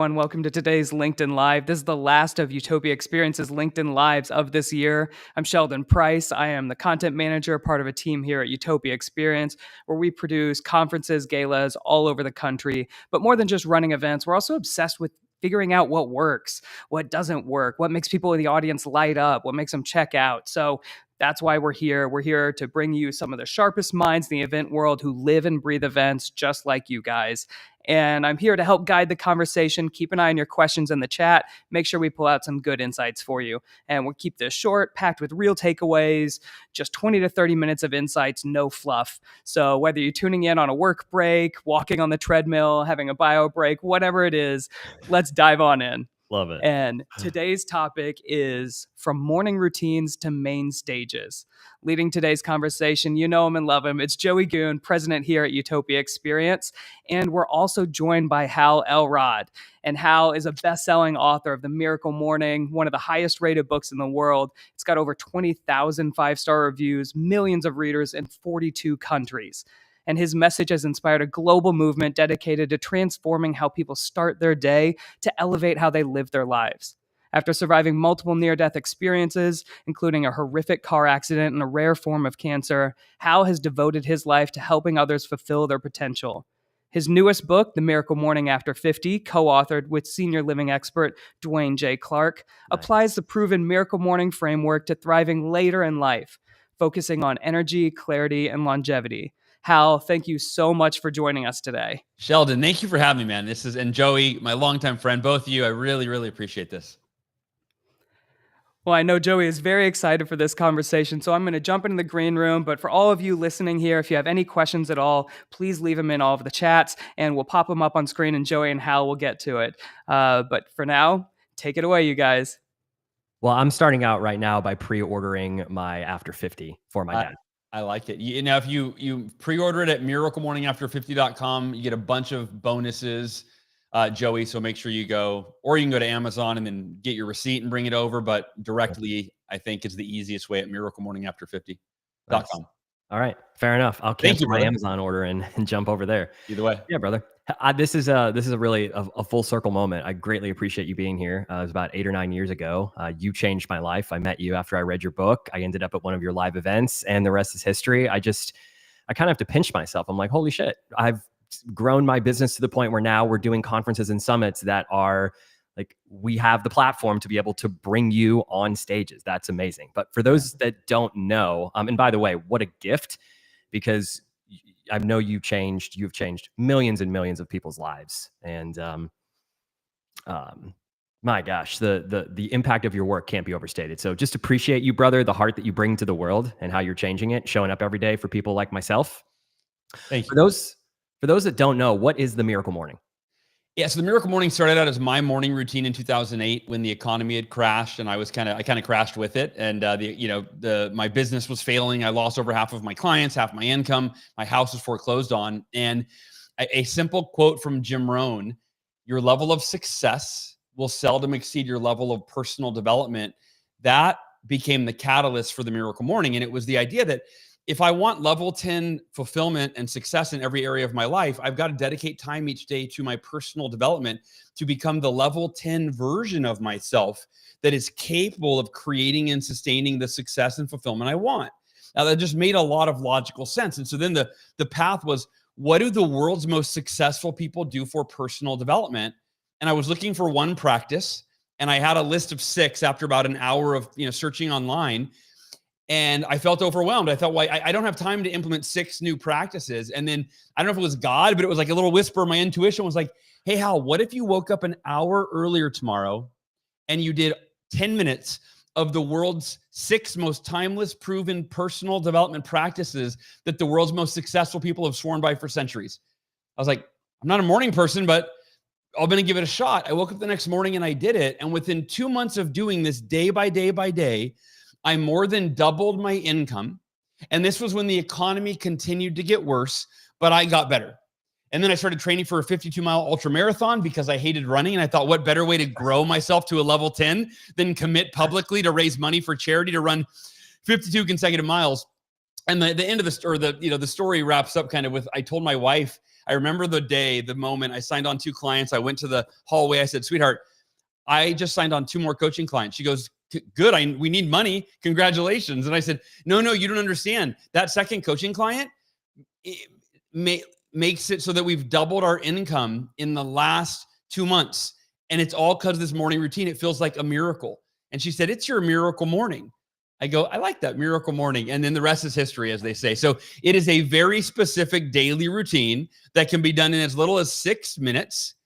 Welcome to today's LinkedIn Live. This is the last of Utopia Experience's LinkedIn Lives of this year. I'm Sheldon Price. I am the content manager, part of a team here at Utopia Experience, where we produce conferences, galas all over the country. But more than just running events, we're also obsessed with figuring out what works, what doesn't work, what makes people in the audience light up, what makes them check out. So that's why we're here. We're here to bring you some of the sharpest minds in the event world who live and breathe events just like you guys. And I'm here to help guide the conversation. Keep an eye on your questions in the chat. Make sure we pull out some good insights for you. And we'll keep this short, packed with real takeaways, just 20 to 30 minutes of insights, no fluff. So whether you're tuning in on a work break, walking on the treadmill, having a bio break, whatever it is, let's dive on in. Love it. And today's topic is from morning routines to main stages. Leading today's conversation, you know him and love him. It's Joey Goon, president here at Utopia Experience. And we're also joined by Hal Elrod. And Hal is a best-selling author of The Miracle Morning, one of the highest rated books in the world. It's got over 20,000 five-star reviews, millions of readers in 42 countries. And his message has inspired a global movement dedicated to transforming how people start their day to elevate how they live their lives. After surviving multiple near-death experiences, including a horrific car accident and a rare form of cancer, Hal has devoted his life to helping others fulfill their potential. His newest book, The Miracle Morning After 50, co-authored with senior living expert Dwayne J. Clark, applies the proven Miracle Morning framework to thriving later in life, focusing on energy, clarity, and longevity. Hal, thank you so much for joining us today. Sheldon, thank you for having me, man. And Joey, my longtime friend, both of you, I really, really appreciate this. Well, I know Joey is very excited for this conversation, so I'm going to jump into the green room. But for all of you listening here, if you have any questions at all, please leave them in all of the chats, and we'll pop them up on screen, and Joey and Hal will get to it. But for now, take it away, you guys. Well, I'm starting out right now by pre-ordering my After 50 for my dad. I like it. Now, if you pre-order it at miraclemorningafter50.com, you get a bunch of bonuses, Joey. So make sure you go, or you can go to Amazon and then get your receipt and bring it over. But directly, I think is the easiest way at miraclemorningafter50.com. Nice. All right, fair enough. I'll cancel my Amazon order and jump over there. Either way, yeah, brother. This is a really a full circle moment. I greatly appreciate you being here. It was about 8 or 9 years ago. You changed my life. I met you after I read your book. I ended up at one of your live events, and the rest is history. I kind of have to pinch myself. I'm like, holy shit! I've grown my business to the point where now we're doing conferences and summits that are like, we have the platform to be able to bring you on stages. That's amazing. But for those that don't know, and by the way, what a gift, because I know you've changed millions and millions of people's lives. And my gosh, the impact of your work can't be overstated. So just appreciate you, brother, the heart that you bring to the world and how you're changing it, showing up every day for people like myself. Thank you. For those that don't know, what is the Miracle Morning? Yeah, so the Miracle Morning started out as my morning routine in 2008 when the economy had crashed, and I kind of crashed with it. And my business was failing. I lost over half of my clients, half my income. My house was foreclosed on. And a simple quote from Jim Rohn: "Your level of success will seldom exceed your level of personal development." That became the catalyst for the Miracle Morning, and it was the idea that if I want level 10 fulfillment and success in every area of my life, I've got to dedicate time each day to my personal development to become the level 10 version of myself that is capable of creating and sustaining the success and fulfillment I want. Now, that just made a lot of logical sense. And so then the path was, what do the world's most successful people do for personal development? And I was looking for one practice, and I had a list of 6 after about an hour of searching online. And I felt overwhelmed. I thought, well, I don't have time to implement 6 new practices. And then I don't know if it was God, but it was like a little whisper. My intuition was like, hey, Hal, what if you woke up an hour earlier tomorrow and you did 10 minutes of the world's 6 most timeless, proven personal development practices that the world's most successful people have sworn by for centuries? I was like, I'm not a morning person, but I'm going to give it a shot. I woke up the next morning and I did it. And within 2 months of doing this day by day by day, I more than doubled my income. And this was when the economy continued to get worse, but I got better. And then I started training for a 52-mile ultra marathon because I hated running. And I thought, what better way to grow myself to a level 10 than commit publicly to raise money for charity to run 52 consecutive miles. And the end of the story, the story wraps up kind of with, I told my wife, I remember the moment I signed on 2 clients. I went to the hallway. I said, sweetheart, I just signed on 2 more coaching clients. She goes, good. We need money. Congratulations. And I said, no, you don't understand. That second coaching client makes it so that we've doubled our income in the last 2 months. And it's all because of this morning routine. It feels like a miracle. And she said, it's your miracle morning. I go, I like that, miracle morning. And then the rest is history, as they say. So it is a very specific daily routine that can be done in as little as 6 minutes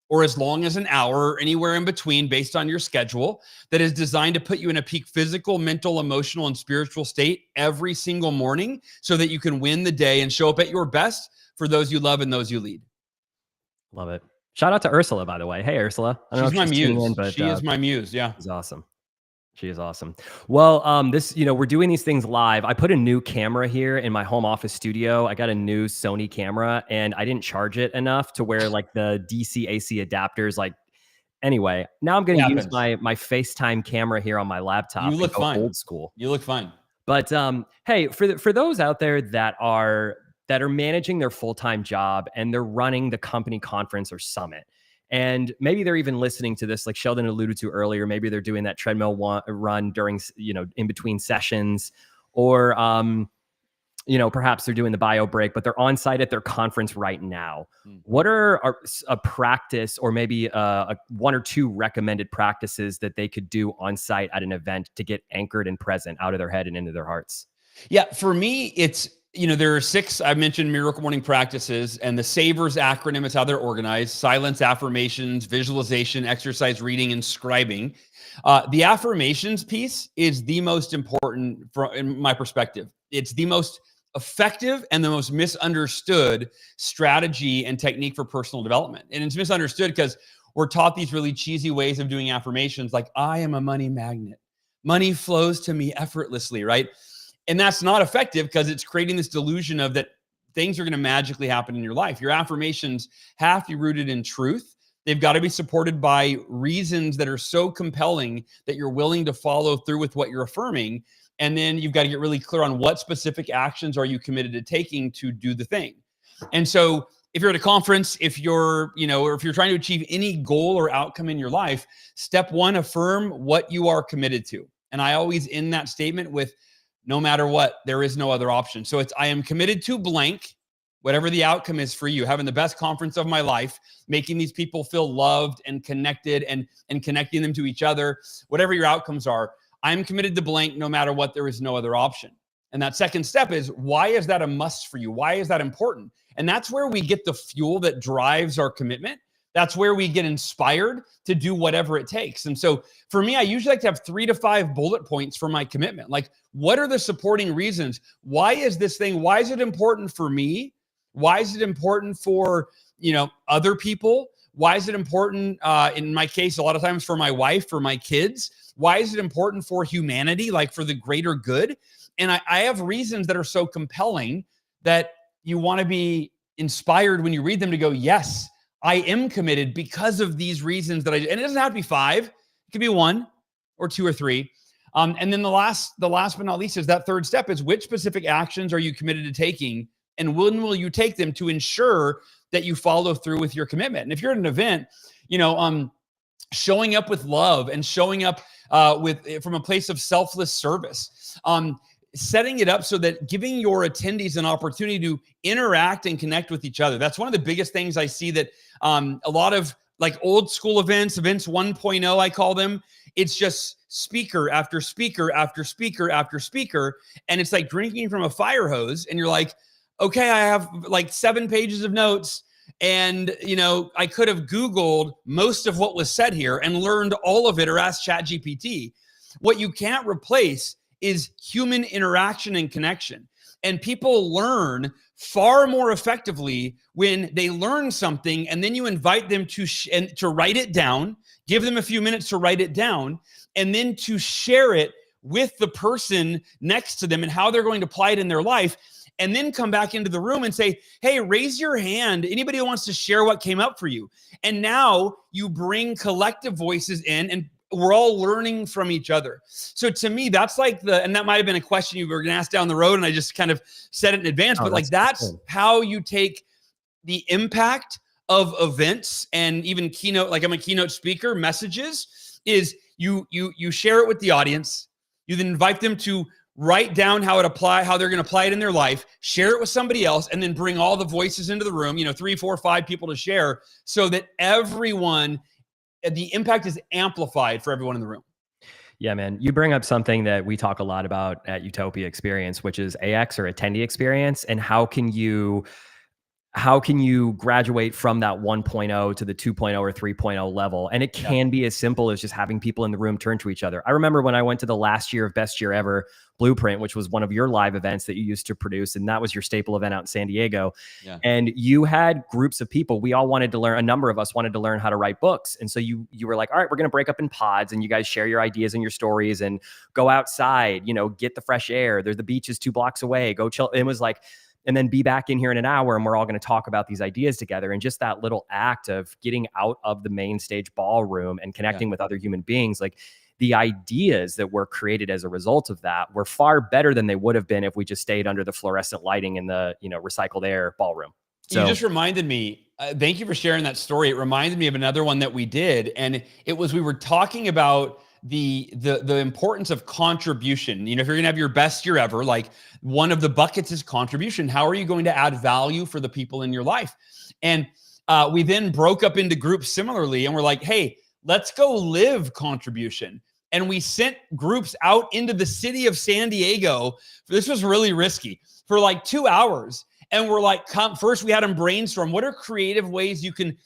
or as long as an hour, or anywhere in between based on your schedule, that is designed to put you in a peak physical, mental, emotional, and spiritual state every single morning so that you can win the day and show up at your best for those you love and those you lead. Love it. Shout out to Ursula, by the way. Hey, Ursula. She's my muse. She is my muse. Yeah. She's awesome. She is awesome. Well, we're doing these things live. I put a new camera here in my home office studio. I got a new Sony camera and I didn't charge it enough to where like the DC AC adapters, anyway, now I'm going to use my FaceTime camera here on my laptop. You look fine. Old school. You look fine. But hey, for those out there that are managing their full-time job and they're running the company conference or summit, and maybe they're even listening to this, like Sheldon alluded to earlier, maybe they're doing that treadmill run during, in between sessions, or, perhaps they're doing the bio break, but they're on site at their conference right now. What are a practice or maybe 1 or 2 recommended practices that they could do on site at an event to get anchored and present out of their head and into their hearts? Yeah, for me, it's, there are 6, I mentioned miracle morning practices, and the SAVERS acronym is how they're organized: silence, affirmations, visualization, exercise, reading, and scribing. The affirmations piece is the most important in my perspective. It's the most effective and the most misunderstood strategy and technique for personal development. And it's misunderstood because we're taught these really cheesy ways of doing affirmations, like, I am a money magnet. Money flows to me effortlessly, right? And that's not effective because it's creating this delusion of that things are going to magically happen in your life. Your affirmations have to be rooted in truth. They've got to be supported by reasons that are so compelling that you're willing to follow through with what you're affirming. And then you've got to get really clear on what specific actions are you committed to taking to do the thing. And so if you're at a conference, if you're, or if you're trying to achieve any goal or outcome in your life, step 1, affirm what you are committed to. And I always end that statement with, no matter what, there is no other option. So it's, I am committed to blank, whatever the outcome is for you, having the best conference of my life, making these people feel loved and connected and connecting them to each other, whatever your outcomes are, I'm committed to blank, no matter what, there is no other option. And that second step is, why is that a must for you? Why is that important? And that's where we get the fuel that drives our commitment. That's where we get inspired to do whatever it takes. And so for me, I usually like to have 3 to 5 bullet points for my commitment. Like, what are the supporting reasons? Why is this thing? Why is it important for me? Why is it important for, other people? Why is it important, in my case, a lot of times for my wife, for my kids? Why is it important for humanity, like for the greater good? And I have reasons that are so compelling that you want to be inspired when you read them to go, yes, I am committed because of these reasons and it doesn't have to be 5, it could be 1 or 2 or 3. And then the last but not least is that third step is, which specific actions are you committed to taking and when will you take them to ensure that you follow through with your commitment? And if you're at an event, showing up with love and showing up from a place of selfless service, setting it up so that giving your attendees an opportunity to interact and connect with each other. That's one of the biggest things I see that a lot of like old school events 1.0, I call them, it's just speaker after speaker after speaker after speaker. And it's like drinking from a fire hose. And you're like, okay, I have like 7 pages of notes. And, I could have Googled most of what was said here and learned all of it or asked ChatGPT. What you can't replace is human interaction and connection. And people learn far more effectively when they learn something and then you invite them to write it down, give them a few minutes to write it down, and then to share it with the person next to them and how they're going to apply it in their life. And then come back into the room and say, hey, raise your hand. Anybody who wants to share what came up for you. And now you bring collective voices in and we're all learning from each other. So to me, that's like and that might've been a question you were going to ask down the road. And I just kind of said it in advance, but like, that's how you take the impact of events and even keynote, like I'm a keynote speaker, messages is you share it with the audience. You then invite them to write down how they're going to apply it in their life, share it with somebody else, and then bring all the voices into the room, 3, 4, 5 people to share so that the impact is amplified for everyone in the room. Yeah, man. You bring up something that we talk a lot about at Utopia Experience, which is AX or attendee experience. And how can you graduate from that 1.0 to the 2.0 or 3.0 level? And it can be as simple as just having people in the room turn to each other. I remember when I went to the last year of Best Year Ever Blueprint, which was one of your live events that you used to produce. And that was your staple event out in San Diego. Yeah. And you had groups of people. We all wanted to learn, a number of us wanted to learn how to write books. And so you were like, all right, we're going to break up in pods and you guys share your ideas and your stories and go outside, get the fresh air. The beach is 2 blocks away. Go chill. It was like, and then be back in here in an hour and we're all going to talk about these ideas together. And just that little act of getting out of the main stage ballroom and connecting with other human beings, like the ideas that were created as a result of that were far better than they would have been if we just stayed under the fluorescent lighting in the, recycled air ballroom. So, you just reminded me, thank you for sharing that story. It reminded me of another one that we did. And it was, we were talking about the importance of contribution. If you're going to have your best year ever, like one of the buckets is contribution. How are you going to add value for the people in your life? And we then broke up into groups similarly. And we're like, hey, let's go live contribution. And we sent groups out into the city of San Diego. This was really risky for like 2 hours. And we're like, first we had them brainstorm. What are creative ways you can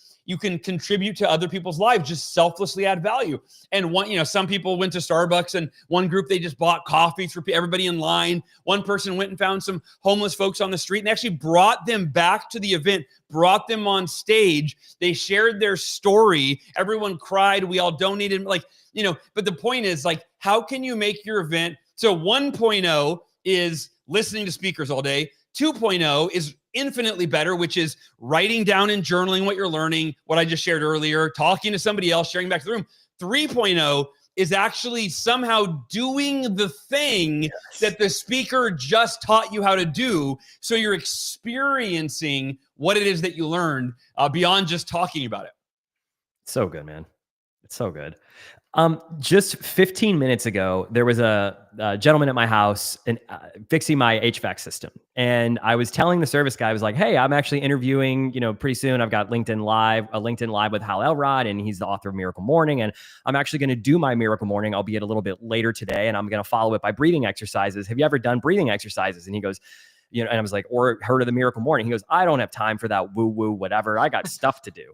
contribute to other people's lives, just selflessly add value. And some people went to Starbucks, and one group, they just bought coffee for everybody in line. One person went and found some homeless folks on the street and actually brought them back to the event, brought them on stage. They shared their story. Everyone cried. We all donated, but the point is, like, how can you make your event? So 1.0 is listening to speakers all day. 2.0 is infinitely better, which is writing down and journaling what you're learning, what I just shared earlier, talking to somebody else, sharing back to the room. 3.0 is actually somehow doing the thing that the speaker just taught you how to do. So you're experiencing what it is that you learned beyond just talking about it. So good, man. It's so good. Just 15 minutes ago, there was a gentleman at my house and fixing my HVAC system. And I was telling the service guy, I was like, hey, I'm actually interviewing, pretty soon. I've got LinkedIn Live with Hal Elrod, and he's the author of Miracle Morning. And I'm actually going to do my Miracle Morning, albeit a little bit later today. And I'm going to follow it by breathing exercises. Have you ever done breathing exercises? And he goes, and I was like, or heard of the Miracle Morning? He goes, I don't have time for that woo-woo, whatever. I got stuff to do.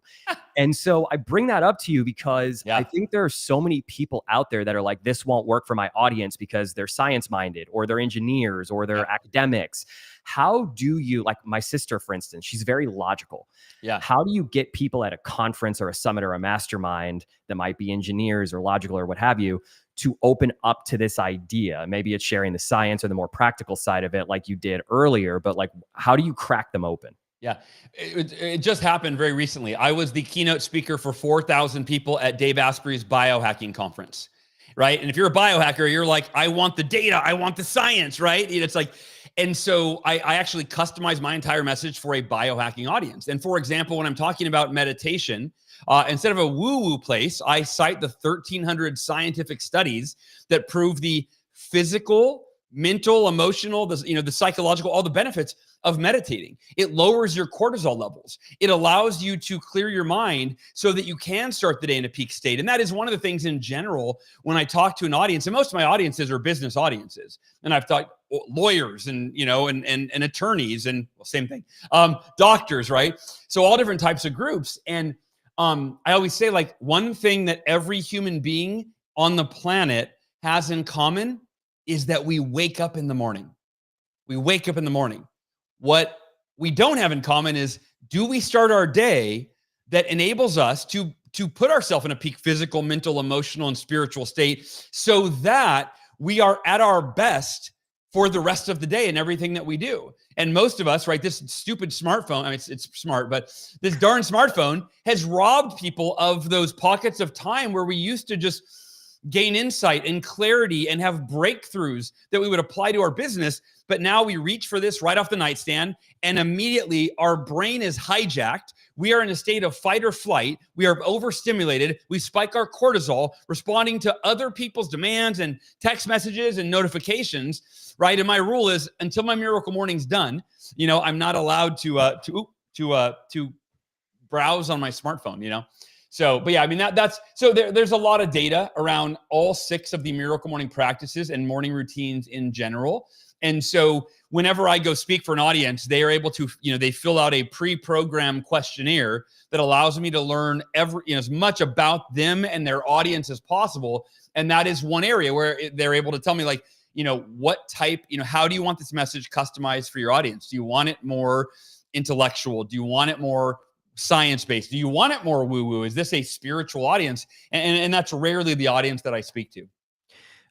And so I bring that up to you because I think there are so many people out there that are like, this won't work for my audience because they're science-minded or they're engineers or they're academics. How do you, like my sister, for instance, she's very logical. Yeah. How do you get people at a conference or a summit or a mastermind that might be engineers or logical or what have you to open up to this idea? Maybe it's sharing the science or the more practical side of it like you did earlier, but like, how do you crack them open? Yeah, it just happened very recently. I was the keynote speaker for 4,000 people at Dave Asprey's biohacking conference, right? And if you're a biohacker, you're like, I want the data, I want the science, right? It's like, and so I actually customized my entire message for a biohacking audience. And for example, when I'm talking about meditation, instead of a woo-woo place, I cite the 1,300 scientific studies that prove the physical, mental, emotional, the psychological, all the benefits of meditating. It lowers your cortisol levels. It allows you to clear your mind so that you can start the day in a peak state. And that is one of the things in general when I talk to an audience, and most of my audiences are business audiences. And I've thought lawyers and attorneys and same thing, doctors, right? So all different types of groups. And I always say, like, one thing that every human being on the planet has in common is that we wake up in the morning. We wake up in the morning. What we don't have in common is, do we start our day that enables us to put ourselves in a peak physical, mental, emotional, and spiritual state so that we are at our best for the rest of the day and everything that we do? And most of us, right, this stupid smartphone, I mean, it's smart, but this darn smartphone has robbed people of those pockets of time where we used to just gain insight and clarity and have breakthroughs that we would apply to our business. But now we reach for this right off the nightstand, and immediately our brain is hijacked. We are in a state of fight or flight. We are overstimulated. We spike our cortisol, responding to other people's demands and text messages and notifications, right? And my rule is, until my Miracle Morning's done, I'm not allowed to browse on my smartphone, So, but yeah, I mean, there's a lot of data around all 6 of the Miracle Morning practices and morning routines in general. And so whenever I go speak for an audience, they are able to, they fill out a pre-programmed questionnaire that allows me to learn as much about them and their audience as possible. And that is one area where they're able to tell me, like, what type, how do you want this message customized for your audience? Do you want it more intellectual? Do you want it more science-based? Do you want it more woo-woo? Is this a spiritual audience? And that's rarely the audience that I speak to.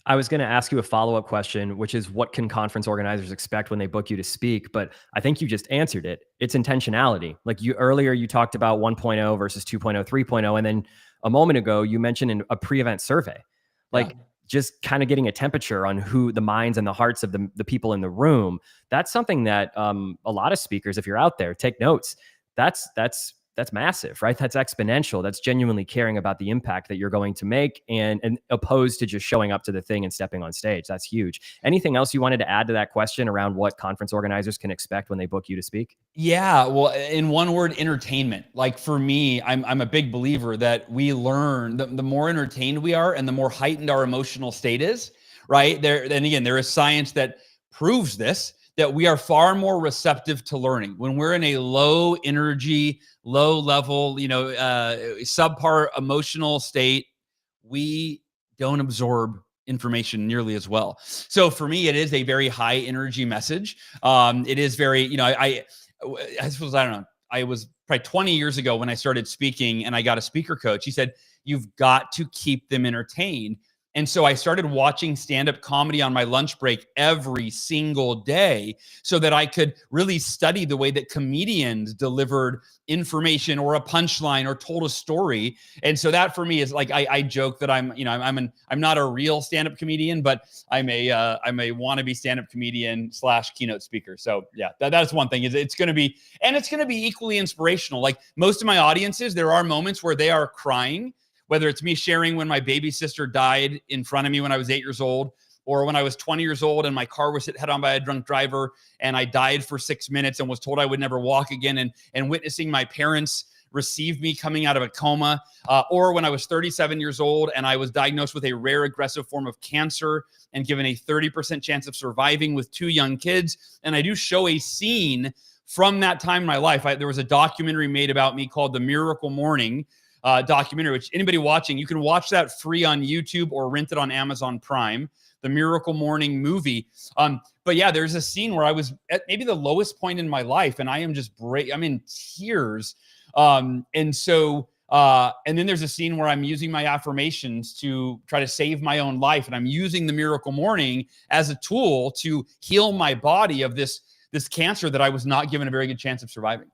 I was going to ask you a follow-up question, which is, what can conference organizers expect when they book you to speak? But I think you just answered it. It's intentionality. Like earlier you talked about 1.0 versus 2.0, 3.0. And then a moment ago, you mentioned in a pre-event survey, just kind of getting a temperature on who the minds and the hearts of the people in the room. That's something that a lot of speakers, if you're out there, take notes. That's massive, right? That's exponential. That's genuinely caring about the impact that you're going to make, and opposed to just showing up to the thing and stepping on stage. That's huge. Anything else you wanted to add to that question around what conference organizers can expect when they book you to speak? Yeah, well, in one word, entertainment. Like for me, I'm a big believer that we learn, the more entertained we are and the more heightened our emotional state is, right? And again, there is science that proves this, that we are far more receptive to learning. When we're in a low energy, low level, subpar emotional state, we don't absorb information nearly as well. So for me, it is a very high energy message. It is very, I suppose, I don't know. I was probably 20 years ago when I started speaking, and I got a speaker coach. He said, you've got to keep them entertained. And so I started watching stand-up comedy on my lunch break every single day so that I could really study the way that comedians delivered information or a punchline or told a story. And so that for me is like, I joke that I'm not a real stand-up comedian, but I'm a wannabe stand-up comedian / keynote speaker. So yeah, that's one thing. Is it's going to be equally inspirational. Like most of my audiences, there are moments where they are crying, whether it's me sharing when my baby sister died in front of me when I was 8 years old, or when I was 20 years old and my car was hit head-on by a drunk driver and I died for 6 minutes and was told I would never walk again, and witnessing my parents receive me coming out of a coma, or when I was 37 years old and I was diagnosed with a rare aggressive form of cancer and given a 30% chance of surviving with 2 young kids. And I do show a scene from that time in my life. There was a documentary made about me called The Miracle Morning, documentary, which anybody watching, you can watch that free on YouTube or rent it on Amazon Prime, The Miracle Morning movie. But yeah, there's a scene where I was at maybe the lowest point in my life, and I am just I'm in tears. And then there's a scene where I'm using my affirmations to try to save my own life, and I'm using the Miracle Morning as a tool to heal my body of this cancer that I was not given a very good chance of surviving.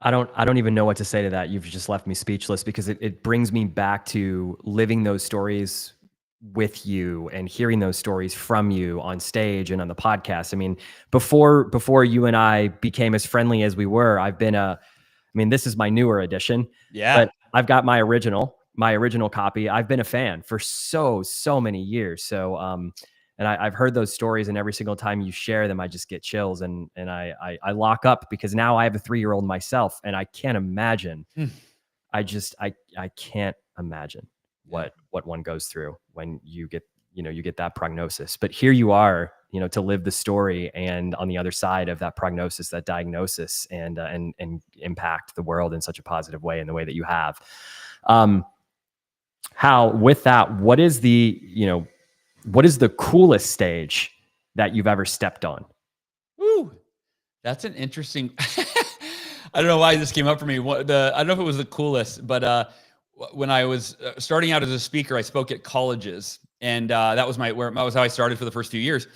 I don't even know what to say to that. You've just left me speechless, because it brings me back to living those stories with you and hearing those stories from you on stage and on the podcast. I mean, before you and I became as friendly as we were, this is my newer edition. Yeah. But I've got my original copy. I've been a fan for so many years. So, and I've heard those stories, and every single time you share them, I just get chills, and I lock up, because now I have a 3-year-old myself, and I can't imagine. I can't imagine what one goes through when you get that prognosis. But here you are, to live the story, and on the other side of that prognosis, that diagnosis, and impact the world in such a positive way, in the way that you have. Hal, with that, what is the coolest stage that you've ever stepped on? Ooh, that's an interesting. I don't know why this came up for me. I don't know if it was the coolest, but when I was starting out as a speaker, I spoke at colleges, and that was how I started for the first few years.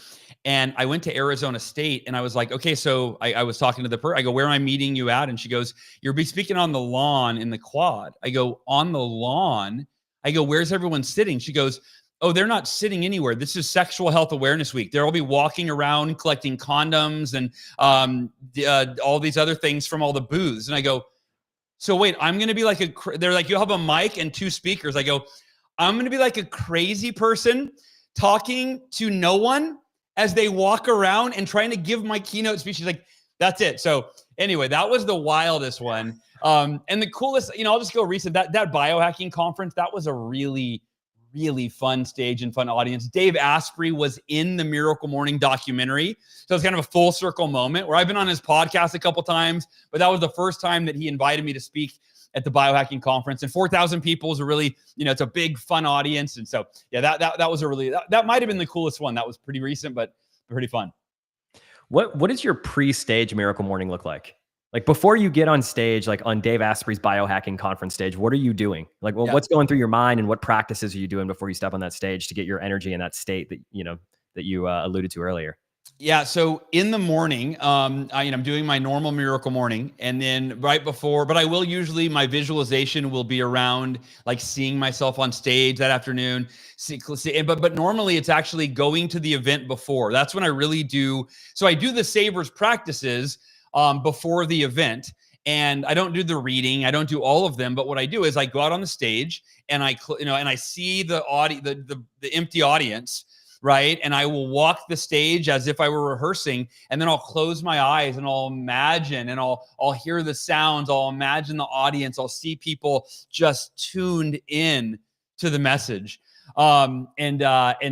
And I went to Arizona State and I was like, okay, so I was talking to the person. I go, where am I meeting you at? And she goes, you'll be speaking on the lawn in the quad. I go, on the lawn? I go, where's everyone sitting? She goes, oh, they're not sitting anywhere. This is Sexual Health Awareness Week. They'll be walking around collecting condoms and all these other things from all the booths. And I go, so wait, I'm going to be like they're like, you'll have a mic and 2 speakers. I go, I'm going to be like a crazy person talking to no one as they walk around and trying to give my keynote speech. She's like, that's it. So anyway, that was the wildest one. And the coolest, I'll just go recent, that biohacking conference, that was a really, really fun stage and fun audience. Dave Asprey was in the Miracle Morning documentary. So it's kind of a full circle moment where I've been on his podcast a couple times, but that was the first time that he invited me to speak at the biohacking conference. And 4,000 people is a really, it's a big fun audience. And so, yeah, that was a really, that might've been the coolest one. That was pretty recent, but pretty fun. What does your pre-stage Miracle Morning look like? Like before you get on stage, like on Dave Asprey's biohacking conference stage, what are you doing? Like, well, what's going through your mind and what practices are you doing before you step on that stage to get your energy in that state that, that you alluded to earlier? Yeah. So in the morning, I'm doing my normal Miracle Morning, and then right before, but I will usually, my visualization will be around like seeing myself on stage that afternoon. But normally it's actually going to the event before. That's when I really do. So I do the Savers practices before the event, and I don't do the reading. I don't do all of them. But what I do is I go out on the stage and and I see the empty audience. Right. And I will walk the stage as if I were rehearsing, and then I'll close my eyes and I'll imagine, and I'll hear the sounds. I'll imagine the audience. I'll see people just tuned in to the message. And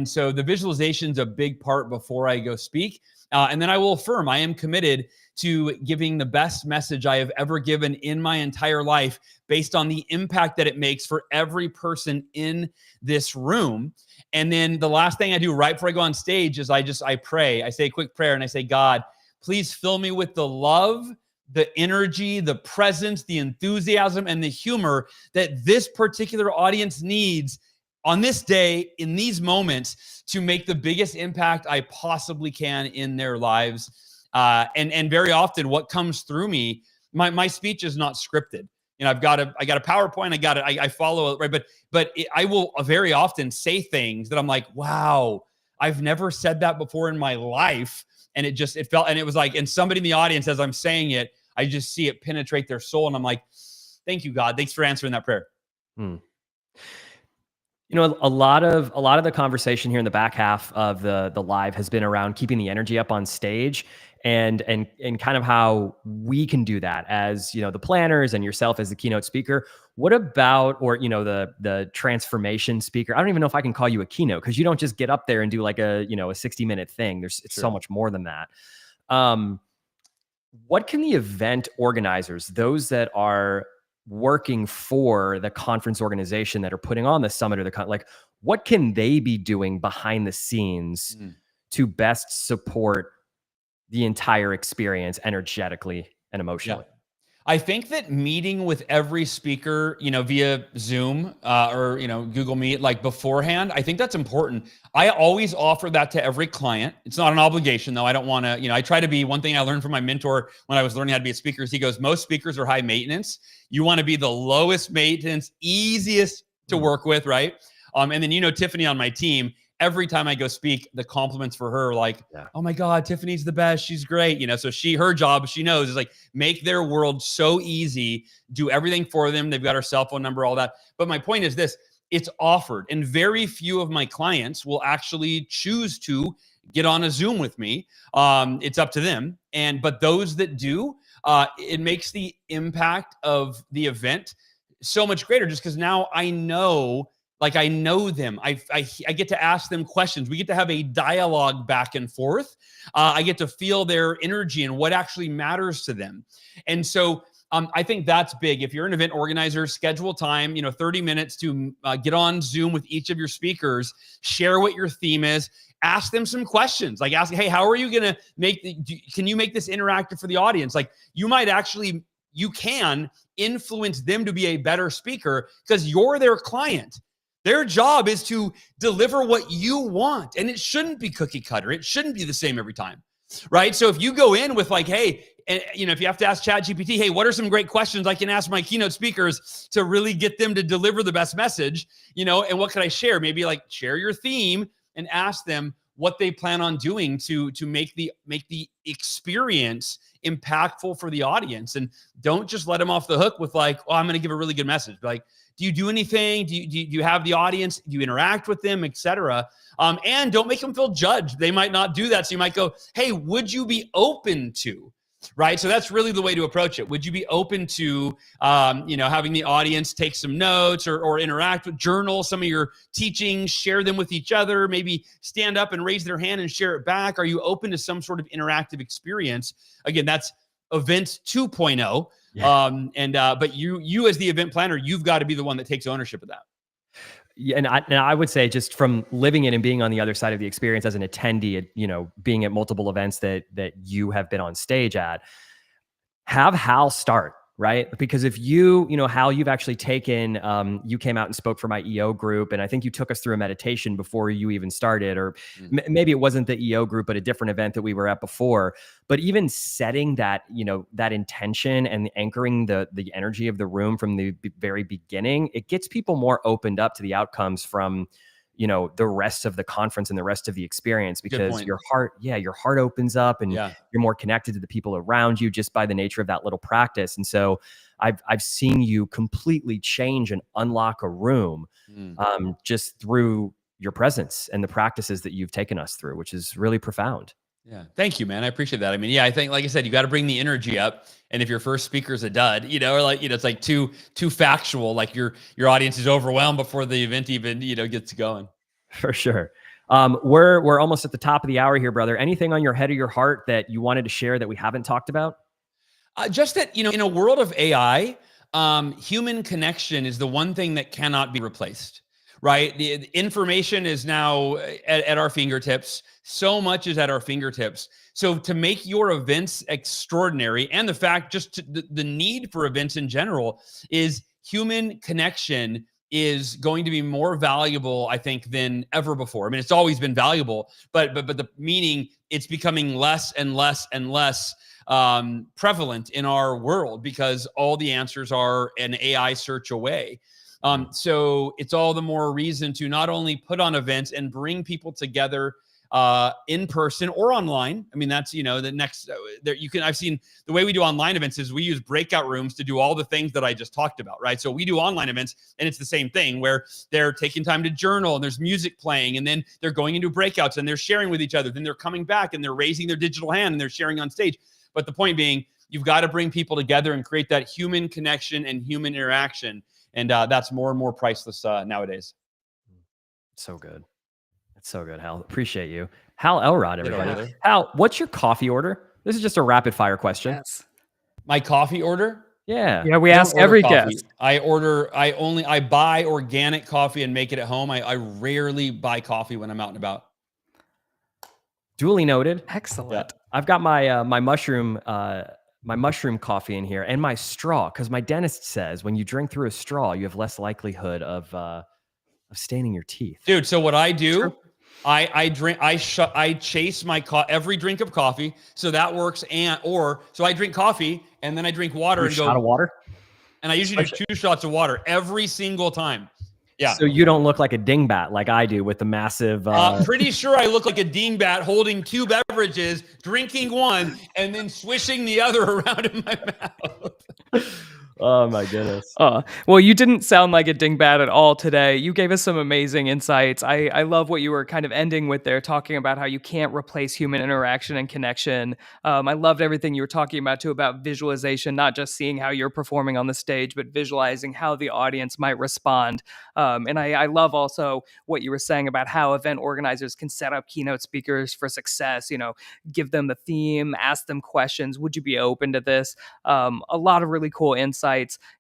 so the visualization's a big part before I go speak. And then I will affirm I am committed to giving the best message I have ever given in my entire life based on the impact that it makes for every person in this room. And then the last thing I do right before I go on stage is I pray. I say a quick prayer and I say, God, please fill me with the love, the energy, the presence, the enthusiasm, and the humor that this particular audience needs on this day, in these moments, to make the biggest impact I possibly can in their lives. And very often what comes through me, my speech is not scripted. I got a PowerPoint. I follow it, right? But I will very often say things that I'm like, wow, I've never said that before in my life. And it felt, and it was like, and somebody in the audience, as I'm saying it, I just see it penetrate their soul. And I'm like, thank you, God. Thanks for answering that prayer. A lot of the conversation here in the back half of the live has been around keeping the energy up on stage and kind of how we can do that as, the planners and yourself as the keynote speaker. What about, or, the transformation speaker? I don't even know if I can call you a keynote, because you don't just get up there and do like a 60-minute thing. It's so much more than that. What can the event organizers, those that are working for the conference organization that are putting on the summit or what can they be doing behind the scenes to best support the entire experience energetically and emotionally? Yeah. I think that meeting with every speaker, via Zoom or, Google Meet, like beforehand, I think that's important. I always offer that to every client. It's not an obligation though. I don't want to, I try to be, one thing I learned from my mentor when I was learning how to be a speaker is he goes, most speakers are high maintenance. You want to be the lowest maintenance, easiest to work with, right? And then, Tiffany on my team, every time I go speak, the compliments for her, like, oh my God, Tiffany's the best. She's great. So her job, she knows, is like make their world so easy, do everything for them. They've got her cell phone number, all that. But my point is this, it's offered. And very few of my clients will actually choose to get on a Zoom with me. It's up to them. But those that do, it makes the impact of the event so much greater, just because now I know them. I get to ask them questions. We get to have a dialogue back and forth. I get to feel their energy and what actually matters to them. And so I think that's big. If you're an event organizer, schedule time, 30 minutes to get on Zoom with each of your speakers, share what your theme is, ask them some questions. Like ask, hey, how are you going to can you make this interactive for the audience? Like you can influence them to be a better speaker because you're their client. Their job is to deliver what you want. And it shouldn't be cookie cutter. It shouldn't be the same every time, right? So if you go in with like, hey, and if you have to ask ChatGPT, hey, what are some great questions I can ask my keynote speakers to really get them to deliver the best message, and what can I share? Maybe like share your theme and ask them what they plan on doing to make the experience impactful for the audience. And don't just let them off the hook with like, oh, I'm going to give a really good message. Like, do you do anything? Do you have the audience? Do you interact with them, et cetera? And don't make them feel judged. They might not do that. So you might go, hey, would you be open to? Right. So that's really the way to approach it. Would you be open to, having the audience take some notes or interact with, journal some of your teachings, share them with each other, maybe stand up and raise their hand and share it back? Are you open to some sort of interactive experience? Again, that's event 2.0. Yeah. But you as the event planner, you've got to be the one that takes ownership of that. Yeah, and I would say just from living it and being on the other side of the experience as an attendee, being at multiple events that you have been on stage at, have Hal start, right? Because if Hal, you've actually taken, you came out and spoke for my EO group, and I think you took us through a meditation before you even started, or maybe it wasn't the EO group, but a different event that we were at before. But even setting that, that intention and anchoring the energy of the room from the very beginning, it gets people more opened up to the outcomes from, the rest of the conference and the rest of the experience, because your heart opens up and you're more connected to the people around you just by the nature of that little practice. And so I've seen you completely change and unlock a room just through your presence and the practices that you've taken us through, which is really profound. Yeah. Thank you, man. I appreciate that. I mean, I think, like I said, you got to bring the energy up. And if your first speaker's a dud, it's like too factual, like your audience is overwhelmed before the event even, gets going. For sure. We're almost at the top of the hour here, brother. Anything on your head or your heart that you wanted to share that we haven't talked about? Just that, in a world of AI, human connection is the one thing that cannot be replaced. Right? The information is now at our fingertips. So much is at our fingertips. So to make your events extraordinary, and the fact the need for events in general, is human connection is going to be more valuable, I think, than ever before. I mean, it's always been valuable, but the meaning, it's becoming less and less and less prevalent in our world because all the answers are an AI search away. So it's all the more reason to not only put on events and bring people together in person or online. I mean, that's, the next there I've seen the way we do online events is we use breakout rooms to do all the things that I just talked about, right? So we do online events and it's the same thing where they're taking time to journal and there's music playing and then they're going into breakouts and they're sharing with each other. Then they're coming back and they're raising their digital hand and they're sharing on stage. But the point being, you've got to bring people together and create that human connection and human interaction. And that's more and more priceless nowadays. So good. It's so good, Hal. Appreciate you. Hal Elrod, everybody. Yeah. Hal, what's your coffee order? This is just a rapid fire question. Yes. My coffee order? Yeah. Yeah, we ask every guest. I buy organic coffee and make it at home. I rarely buy coffee when I'm out and about. Duly noted. Excellent. Yeah. I've got my my mushroom coffee in here and my straw, because my dentist says when you drink through a straw, you have less likelihood of staining your teeth. Dude, so what I do, I chase my every drink of coffee, so that works. So I drink coffee and then I drink water and go shot of water. And I usually do 2 shots of water every single time. Yeah. So you don't look like a dingbat like I do with the massive. Pretty sure I look like a dingbat holding 2 beverages, drinking one, and then swishing the other around in my mouth. Oh my goodness. Well, you didn't sound like a dingbat at all today. You gave us some amazing insights. I love what you were kind of ending with there, talking about how you can't replace human interaction and connection. I loved everything you were talking about too, about visualization, not just seeing how you're performing on the stage, but visualizing how the audience might respond. And I love also what you were saying about how event organizers can set up keynote speakers for success, give them the theme, ask them questions. Would you be open to this? A lot of really cool insights.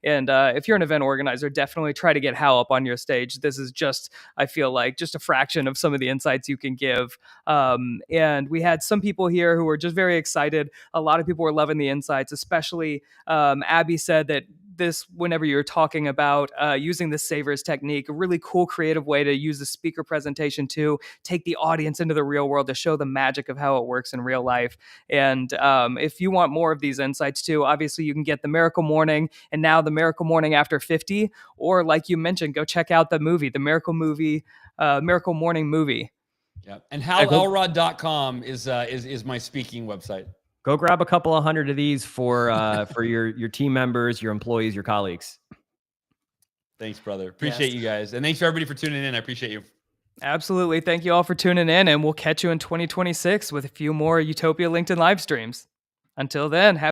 And if you're an event organizer, definitely try to get Hal up on your stage. This is just, I feel like, just a fraction of some of the insights you can give. And we had some people here who were just very excited. A lot of people were loving the insights, especially Abby said that this whenever you're talking about using the Savers technique, a really cool creative way to use the speaker presentation to take the audience into the real world to show the magic of how it works in real life. And if you want more of these insights too, obviously you can get the Miracle Morning and now the Miracle Morning After 50, or like you mentioned, go check out the movie, the Miracle Morning movie. Yeah. And halelrod.com is my speaking website. Go grab a couple of hundred of these for your team members, your employees, your colleagues. Thanks, brother. Appreciate you guys. And thanks for everybody for tuning in. I appreciate you. Absolutely. Thank you all for tuning in, and we'll catch you in 2026 with a few more Utopia LinkedIn live streams. Until then,